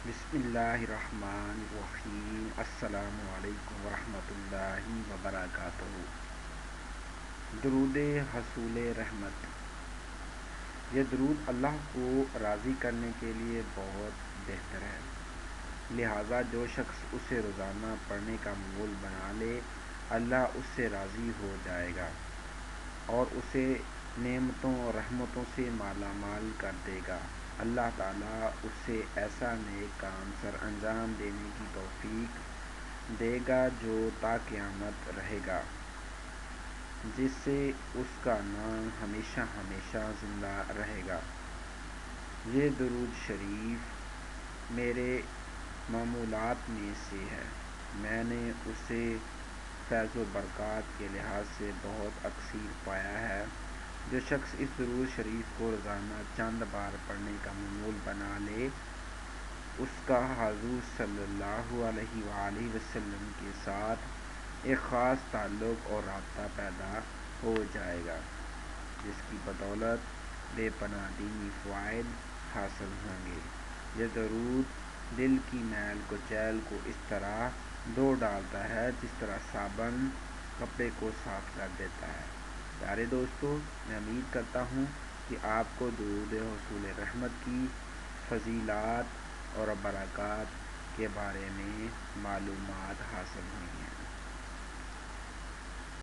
بسم اللہ الرحمن الرحیم۔ السلام علیکم ورحمۃ اللہ وبرکاتہ۔ درود حصول رحمت۔ یہ درود اللہ کو راضی کرنے کے لیے بہت بہتر ہے، لہٰذا جو شخص اسے روزانہ پڑھنے کا معمول بنا لے، اللہ اس سے راضی ہو جائے گا اور اسے نعمتوں اور رحمتوں سے مالا مال کر دے گا۔ اللہ تعالیٰ اس سے ایسا نیک کام سر انجام دینے کی توفیق دے گا جو تا قیامت رہے گا، جس سے اس کا نام ہمیشہ ہمیشہ زندہ رہے گا۔ یہ درود شریف میرے معمولات میں سے ہے۔ میں نے اسے فیض و برکات کے لحاظ سے بہت اکثر پایا ہے۔ جو شخص اس درود شریف کو روزانہ چند بار پڑھنے کا معمول بنا لے، اس کا حضور صلی اللہ علیہ وآلہ وسلم کے ساتھ ایک خاص تعلق اور رابطہ پیدا ہو جائے گا، جس کی بدولت بے پناہ دینی فوائد حاصل ہوں گے۔ یہ درود دل کی میل کچیل کو اس طرح دھو ڈالتا ہے جس طرح صابن کپڑے کو صاف کر دیتا ہے۔ پیارے دوستو، میں امید کرتا ہوں کہ آپ کو درود حصول رحمت کی فضیلات اور برکات کے بارے میں معلومات حاصل ہوئی ہیں۔